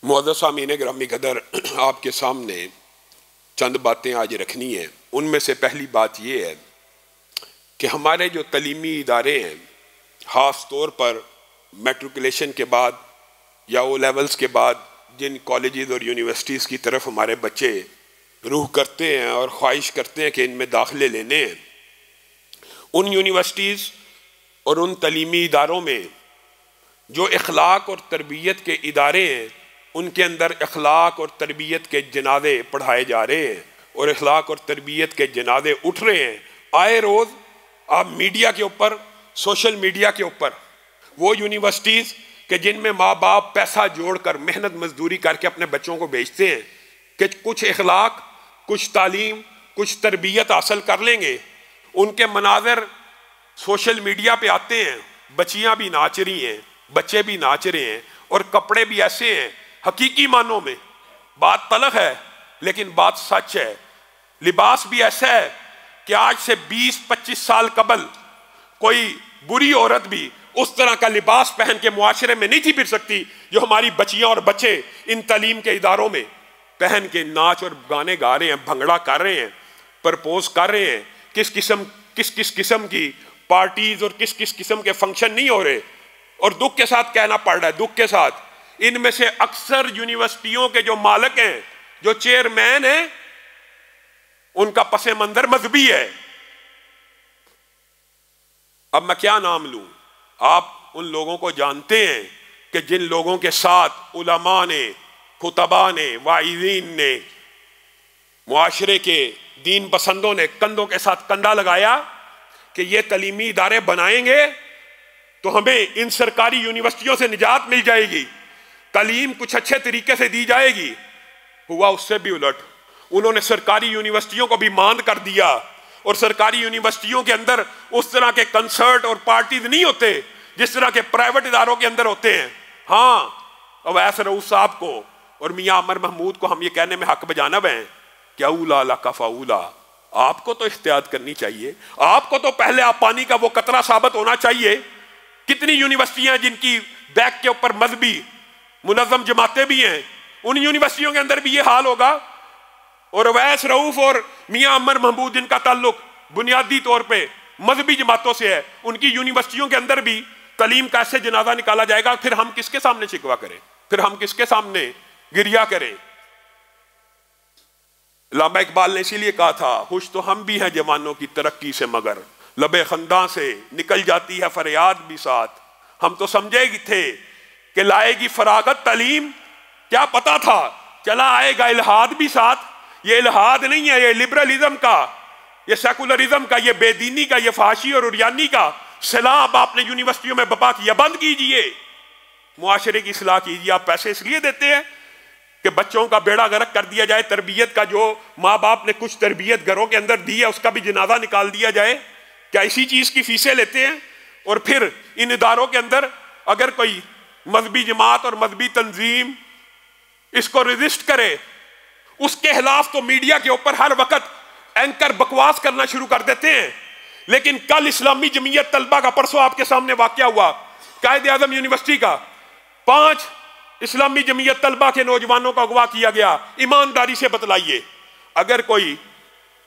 معزز سامعین گرامی قدر، آپ کے سامنے چند باتیں آج رکھنی ہیں۔ ان میں سے پہلی بات یہ ہے کہ ہمارے جو تعلیمی ادارے ہیں، خاص طور پر میٹرکولیشن کے بعد یا او لیولز کے بعد جن کالجز اور یونیورسٹیز کی طرف ہمارے بچے روح کرتے ہیں اور خواہش کرتے ہیں کہ ان میں داخلے لینے ہیں، ان یونیورسٹیز اور ان تعلیمی اداروں میں جو اخلاق اور تربیت کے ادارے ہیں، ان کے اندر اخلاق اور تربیت کے جنازے پڑھائے جا رہے ہیں اور اخلاق اور تربیت کے جنازے اٹھ رہے ہیں۔ آئے روز آپ میڈیا کے اوپر، سوشل میڈیا کے اوپر وہ یونیورسٹیز کہ جن میں ماں باپ پیسہ جوڑ کر محنت مزدوری کر کے اپنے بچوں کو بھیجتے ہیں کہ کچھ اخلاق، کچھ تعلیم، کچھ تربیت حاصل کر لیں گے، ان کے مناظر سوشل میڈیا پہ آتے ہیں، بچیاں بھی ناچ رہی ہیں، بچے بھی ناچ رہے ہیں اور کپڑے بھی ایسے ہیں حقیقی معنوں میں، بات تلخ ہے لیکن بات سچ ہے، لباس بھی ایسا ہے کہ آج سے 20-25 سال قبل کوئی بری عورت بھی اس طرح کا لباس پہن کے معاشرے میں نہیں تھی پھر سکتی جو ہماری بچیاں اور بچے ان تعلیم کے اداروں میں پہن کے ناچ اور گانے گا رہے ہیں، بھنگڑا کر رہے ہیں، پرپوز کر رہے ہیں۔ کس قسم کی پارٹیز اور کس قسم کے فنکشن نہیں ہو رہے، اور دکھ کے ساتھ کہنا پڑ رہا ہے، دکھ کے ساتھ ان میں سے اکثر یونیورسٹیوں کے جو مالک ہیں، جو چیئرمین ہیں، ان کا پس منظر مذہبی ہے۔ اب میں کیا نام لوں؟ آپ ان لوگوں کو جانتے ہیں کہ جن لوگوں کے ساتھ علماء نے، خطباء نے، واعظین نے، معاشرے کے دین پسندوں نے کندھوں کے ساتھ کندھا لگایا کہ یہ تعلیمی ادارے بنائیں گے تو ہمیں ان سرکاری یونیورسٹیوں سے نجات مل جائے گی، تعلیم کچھ اچھے طریقے سے دی جائے گی۔ ہوا اس سے بھی الٹ، انہوں نے سرکاری یونیورسٹیوں کو بھی ماند کر دیا، اور سرکاری یونیورسٹیوں کے اندر اس طرح کے کنسرٹ اور پارٹیز نہیں ہوتے جس طرح کے پرائیویٹ اداروں کے اندر ہوتے ہیں۔ ہاں، اویس رؤوف صاحب کو اور میاں عمر محمود کو ہم یہ کہنے میں حق بجانب ہیں کہ اولا لک فاولا، آپ کو تو احتیاط کرنی چاہیے، آپ کو تو پہلے آپ پانی کا وہ قطرہ ثابت ہونا چاہیے۔ کتنی یونیورسٹیاں جن کی بیک کے اوپر مذہبی منظم جماعتیں بھی ہیں، ان یونیورسٹیوں کے اندر بھی یہ حال ہوگا۔ اور اویس رؤوف اور میاں عمر محمود جن کا تعلق بنیادی طور پہ مذہبی جماعتوں سے ہے، ان کی یونیورسٹیوں کے اندر بھی تعلیم کا ایسے جنازہ نکالا جائے گا، پھر ہم کس کے سامنے شکوہ کریں، پھر ہم کس کے سامنے گریہ کریں؟ علامہ اقبال نے اسی لیے کہا تھا، خوش تو ہم بھی ہیں جوانوں کی ترقی سے مگر لب خنداں سے نکل جاتی ہے فریاد بھی ساتھ۔ ہم تو سمجھے تھے کہ لائے گی فراغت تعلیم، کیا پتا تھا چلا آئے گا الہاد بھی ساتھ۔ یہ الہاد نہیں ہے، یہ لبرلزم کا، یہ سیکولرزم کا، یہ بے دینی کا، یہ فحاشی اور عریانی کا سیلاب آپ نے یونیورسٹیوں میں بپا کیا۔ بند کیجئے، معاشرے کی اصلاح کیجئے۔ آپ پیسے اس لیے دیتے ہیں کہ بچوں کا بیڑا غرق کر دیا جائے، تربیت کا جو ماں باپ نے کچھ تربیت گھروں کے اندر دی ہے اس کا بھی جنازہ نکال دیا جائے؟ کیا اسی چیز کی فیسیں لیتے ہیں؟ اور پھر ان اداروں کے اندر اگر کوئی مذہبی جماعت اور مذہبی تنظیم اس کو ریزسٹ کرے، اس کے خلاف تو میڈیا کے اوپر ہر وقت اینکر بکواس کرنا شروع کر دیتے ہیں۔ لیکن کل اسلامی جمعیت طلبہ کا، پرسوں آپ کے سامنے واقعہ ہوا قائد اعظم یونیورسٹی کا، 5 اسلامی جمعیت طلبہ کے نوجوانوں کا اغوا کیا گیا۔ ایمانداری سے بتلائیے، اگر کوئی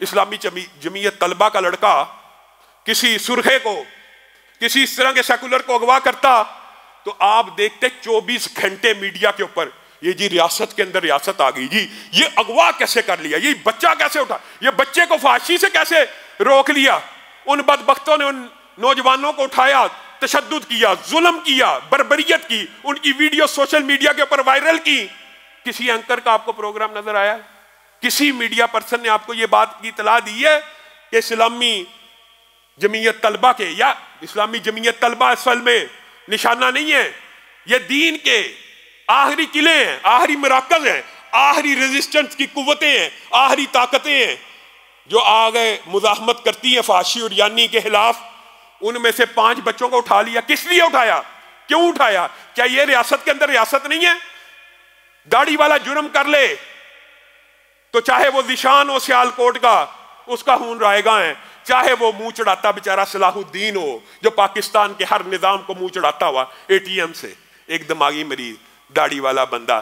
اسلامی جمعیت طلبہ کا لڑکا کسی سرخے کو، کسی اس طرح کے سیکولر کو اغوا کرتا تو آپ دیکھتے 24 گھنٹے میڈیا کے اوپر، یہ جی ریاست کے اندر ریاست آ گئی جی، یہ اغوا کیسے کر لیا، یہ بچہ کیسے اٹھا، یہ بچے کو فحاشی سے کیسے روک لیا۔ ان بدبختوں نے ان نوجوانوں کو اٹھایا، تشدد کیا، ظلم کیا، بربریت کی، ان کی ویڈیو سوشل میڈیا کے اوپر وائرل کی۔ کسی اینکر کا آپ کو پروگرام نظر آیا؟ کسی میڈیا پرسن نے آپ کو یہ بات کی اطلاع دی ہے کہ اسلامی جمعیت طلبہ کے، یا اسلامی جمعیت طلبہ اصل میں نشانہ نہیں ہے، یہ دین کے آخری قلعے ہیں، آخری مراکز ہیں، آخری ریزسٹنس کی قوتیں ہیں، آخری طاقتیں ہیں جو آگے مزاحمت کرتی ہیں فحاشی اور عریانی کے خلاف۔ ان میں سے 5 بچوں کو اٹھا لیا۔ کس لیے اٹھایا؟ کیوں اٹھایا؟ کیا یہ ریاست کے اندر ریاست نہیں ہے؟ داڑھی والا جرم کر لے تو چاہے وہ ذیشان ہو سیال کوٹ کا، اس کا خون رائے گاں ہے، چاہے وہ منہ چڑھاتا بیچارہ صلاح الدین ہو جو پاکستان کے ہر نظام کو منہ چڑھاتا ہوا اے ٹی ایم سے، ایک دماغی مریض داڑھی والا بندہ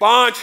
5